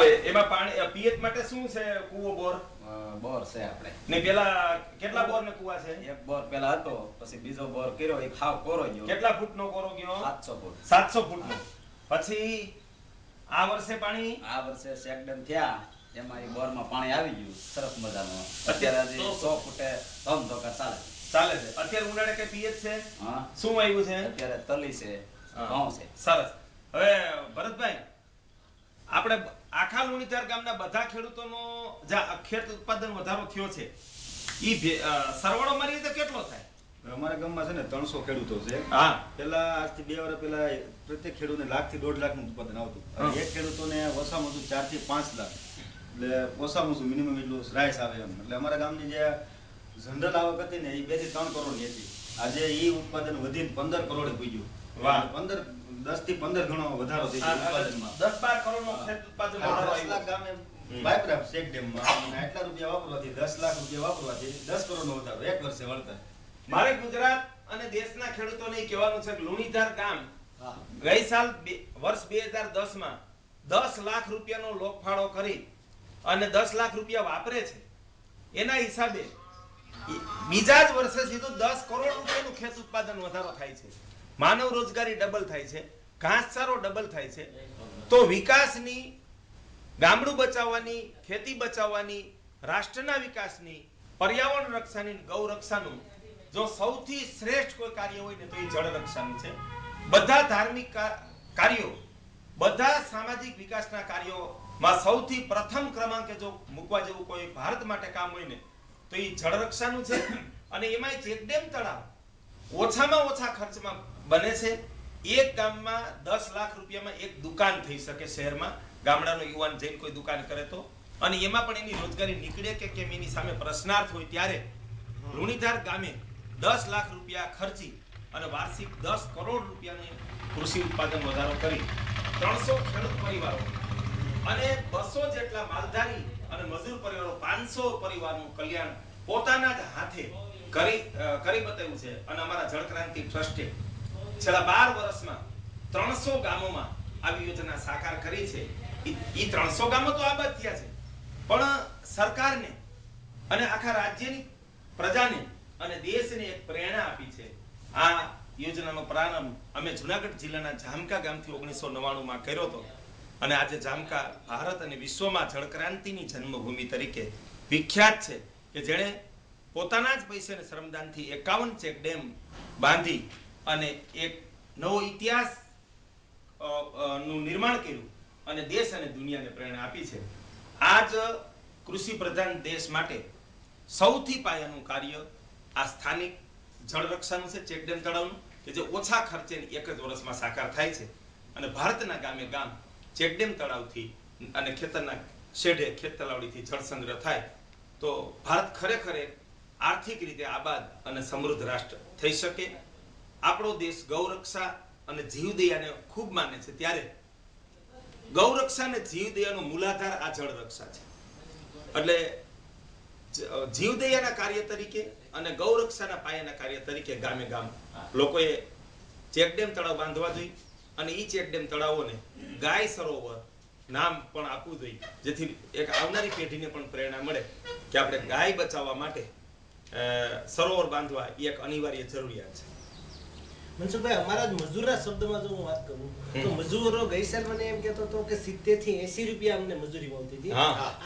આવે એમાં પાણી પિયત માટે શું છે? કૂવો બોર બોર છે આપણે ને પેલા કેટલા બોર ને કૂવા છે? એક બોર પેલા હતો, પછી બીજો બોર કર્યો, એક હાવ કોરો ગયો. કેટલા ફૂટ નો કોરો ગયો? 700 ફૂટ. 700 ફૂટ નો. પછી આ વર્ષે પાણી આ વર્ષે ચેકડેમ થયા એમાં એ બોર માં પાણી આવી ગયું સરસ મજાનું. અત્યારે હજી 100 ફૂટે ધમધોકા ચાલે છે. અત્યારે ઉનાળે કઈ પિયત છે? હા. શું આવ્યું છે? અત્યારે તલી છે, ઘઉં છે. સરસ. હવે ભરતભાઈ, આપણે આખા લુણીધાર ગામના બધા ખેડૂતોનો જે ખેત ઉત્પાદન વધારો થયો છે ઈ સરવાળો મારી રીતે કેટલો થાય? અમારા ગામમાં છે ને 300 ખેડૂતો છે. હા. પેલા આજથી 2 વર્ષ પહેલા પ્રત્યેક ખેડૂતને 1 લાખ થી 1.5 લાખ નું ઉત્પાદન આવતું. એક ખેડૂતોને ઓછામાં ઓછું 4 થી 5 લાખ, એટલે ઓછામાં ઓછું મિનિમમ એટલું રાઈસ આવે એમ. એટલે અમારા ગામની જે જનરલ આવક હતી ને એ 2 થી 3 કરોડ ની હતી. આજે ઈ ઉત્પાદન વધીને 15 કરોડે પૂગ્યું. વાહ. 10 થી 15 ગણો વધારો થઈ ગયો ઉત્પાદનમાં. 10-12 કરોડ નો ખેત ઉત્પાદન વધારો 10 લાખ ગામે બાયપ્રાપ ચેક ડેમમાં આટલા રૂપિયા વાપરવાથી 10 લાખ રૂપિયા વાપરવાથી 10 કરોડ નો વધારો એક વર્ષે વળતર. મારે ગુજરાત અને દેશના ખેડૂતોને કહેવાનું છે કે લુણીધાર ગામ ગઈ સાલ વર્ષ 2010 માં 10 લાખ રૂપિયાનો લોકફાળો કરી અને 10 લાખ રૂપિયા વાપરે છે. એના હિસાબે બીજા જ વર્ષે સીધું 10 કરોડ રૂપિયાનું ખેત ઉત્પાદન વધારો થાય છે. માનવ રોજગારી ડબલ થાય છે, ઘાસચારો ડબલ થાય છે. તો વિકાસની, ગામડું બચાવવાની, ખેતી બચાવવાની, રાષ્ટ્રના વિકાસની, પર્યાવરણ રક્ષાની, ગૌ રક્ષાનું જો સૌથી શ્રેષ્ઠ કોઈ કાર્ય હોય ને તો એ જળ રક્ષાનું છે. બધા ધાર્મિક કાર્યો, બધા સામાજિક વિકાસના કાર્યોમાં સૌથી પ્રથમ ક્રમાંકે જો મૂકવા જેવું કોઈ ભારત માટે કામ હોય ને તો એ જળ રક્ષાનું છે. અને એમાંય ચેકડેમ તળાવ ઓછામાં ઓછા ખર્ચમાં બને છે. એક ગામમાં 10 લાખ રૂપિયામાં એક દુકાન થઈ શકે શહેરમાં, ગામડાનો યુવાન જઈને કોઈ દુકાન કરે તો. અને એમાં પણ એની રોજગારી નીકળે કે કેમ એની સામે પ્રશ્નાર્થ હોય ત્યારે લુણીધાર ગામે 10 લાખ રૂપિયા ખર્ચી અને વાર્ષિક 10 કરોડ રૂપિયાની કૃષિ ઉત્પાદન વધારો કરી 300 ખેડૂત પરિવારો અને 200 જેટલા માલધારી અને મજૂર પરિવારો, 500 પરિવારનું કલ્યાણ પોતાના જ હાથે કરી બતાવ્યું છે. અને અમારા જળક્રાંતિ ટ્રસ્ટે છેલ્લા 12 વર્ષમાં 300 ગામોમાં આવી યોજના સાકાર કરી છે. ઈ 300 ગામો તો આબાદ થયા છે, પણ સરકારને અને આખા રાજ્યની પ્રજાને અને દેશને એક પ્રેરણા આપી છે. આ યોજનાનો પ્રારંભ અમે જુનાગઢ જિલ્લાના જામકા ગામથી 1999 માં કર્યો હતો. અને આજે જામકા ભારત અને વિશ્વમાં જળક્રાંતિની જન્મભૂમિ તરીકે વિખ્યાત છે કે જેણે પોતાના જ પૈસાને શ્રમદાનથી 51 ચેક ડેમ બાંધી અને એક નવો ઇતિહાસ નું નિર્માણ કર્યું અને દેશ અને દુનિયાને પ્રેરણા આપી છે. આજ કૃષિ પ્રધાન દેશ માટે સૌથી પાયાનું કાર્ય આ સ્થાનિક જળ રક્ષાનું છે, ચેકડેમ તળાવનું, કે જે ઓછા ખર્ચે એક જ વર્ષમાં સાકાર થાય છે. અને ભારતના ગામે ગામ ચેકડેમ તળાવથી અને ખેતરના શેઢે ખેત તલાવડીથી જળ સંગ્રહ થાય તો ભારત ખરેખર આર્થિક રીતે આબાદ અને સમૃદ્ધ રાષ્ટ્ર થઈ શકે. આપણો દેશ ગૌરક્ષા અને જીવદયાને ખૂબ માને છે, ત્યારે ગૌરક્ષા અને જીવદયાનો મૂલાધાર આ જળ રક્ષા છે. એટલે જીવદયાના કાર્ય તરીકે અને ગૌરક્ષાના પાયાના કાર્ય તરીકે ગામે ગામ લોકોએ ચેકડેમ તળાવ બાંધવા જોઈએ. અને ઈ ચેકડેમ તળાવોને ગાય સરોવર નામ પણ આપવું જોઈએ, જેથી એક આવનારી પેઢીને પણ પ્રેરણા મળે કે આપણે ગાય બચાવવા માટે સરોવર બાંધવા એક અનિવાર્ય જરૂરિયાત છે. મનસુખભાઈ, અમારા મજૂરના શબ્દમાં જો હું વાત કરું તો મજૂરો ગઈ સાલ મને એમ કહેતો હતો કે 70 થી 80 રૂપિયા અમને મજૂરી મળતી હતી.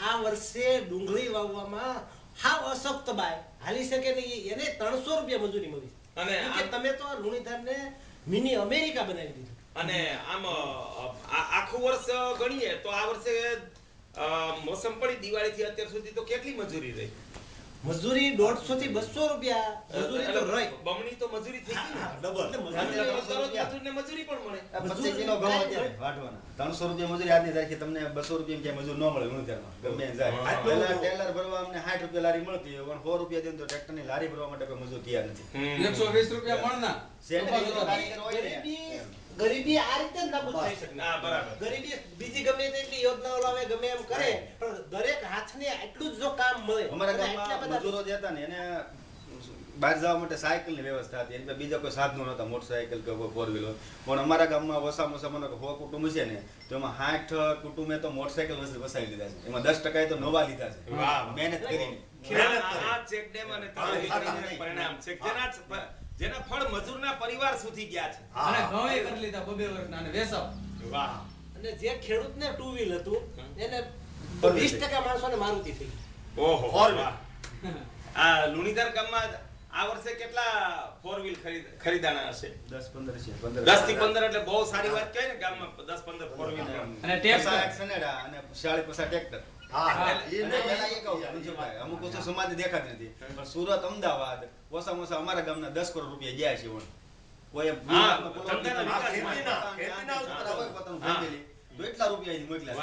આ વર્ષે ડુંગળી વાવવામાં હાવ અશક્ત બાય હાલી શકે નહીં, એને 300 રૂપિયા મજૂરી મળી. અને તમે તો લુણીધારને મિની અમેરિકા બનાવી દીધું. અને આમ આખું વર્ષ ગણીએ તો આ વર્ષે મોસમ પડી દિવાળી થી અત્યાર સુધી તો કેટલી મજૂરી રહી? મજૂરી 150 થી 200 રૂપિયા મજૂરી તો રહી. બમણી તો મજૂરી થઈ ગઈ ને, ડબલ. મજૂરને મજૂરી પણ મળે. 25 કિલો ઘઉં અત્યારે વાટવાના 300 રૂપિયા મજૂરી આજની તારીખે તમને 200 રૂપિયા ક્યાં મજૂર ન મળે લુણીધારમાં ગમે જાય. પહેલા ટેલર ભરવા અમને 60 રૂપિયા લારી મળતી હોય, 100 રૂપિયા દે તો ટ્રેક્ટરની લારી ભરવા માટે કોઈ મજૂર તૈયાર નથી. 120 રૂપિયા મળના સેન્ટ્રલ કારીગર હોય ને ગરીબી આ રીતે જ નાબૂદ થઈ શકે. હા, બરાબર. ગરીબી બીજી ગમે તેટલી યોજનાઓ લાવે ગમે એમ કરે પણ દરેક હાથને આટલું જ જો કામ મળે. અમારા ગામમાં મજૂરો જે હતા ને એને બહાર જવા માટે સાયકલની વ્યવસ્થા હતી, એની પાસે બીજા કોઈ સાધનો નહોતા, મોટરસાયકલ કે કોઈ ફોર વ્હીલર. પણ અમારા ગામમાં ઓછામાં ઓછા મને 100 કુટુંબ છે ને, તો એમાં 60 કુટુંબે તો મોટરસાયકલ વસાવી લીધા છે. એમાં 10% તો નવા લીધા છે, મહેનત કરીને. આ ચેક ડેમ અને તળાવ કરીને પરિણામ છે જેના ફળ મજૂરના પરિવાર સુધી ગયા છે. અને ઘઉંય કરી લીધા 2 વર્ષના અને વેસાવ. વાહ. અને જે ખેડૂતને ટુ વ્હીલ હતું એને 20% માણસોને મારુતિ થઈ ગઈ. ઓહો વાહ. આ લુણીધર ગામમાં આ વર્ષે કેટલા ફોર વ્હીલ ખરીદાણા હશે? 10-15 છે. 10 થી 15 એટલે બહુ સારી વાત કહેવાય ને ગામમાં 10-15 ફોર વ્હીલ. અને ટેક્ટર. 50 સનેડા અને 40-50 ટ્રેક્ટર. અમુક વસ્તુ સમાજ દેખાતી નથી, પણ સુરત, અમદાવાદ ઓછામાં ઓછા અમારા ગામના 10 કરોડ રૂપિયા ગયા છે. કોઈ ધંધાના વિકાસ માટે. પોતાનું ફેમિલી તો એટલા રૂપિયા મોકલ્યા.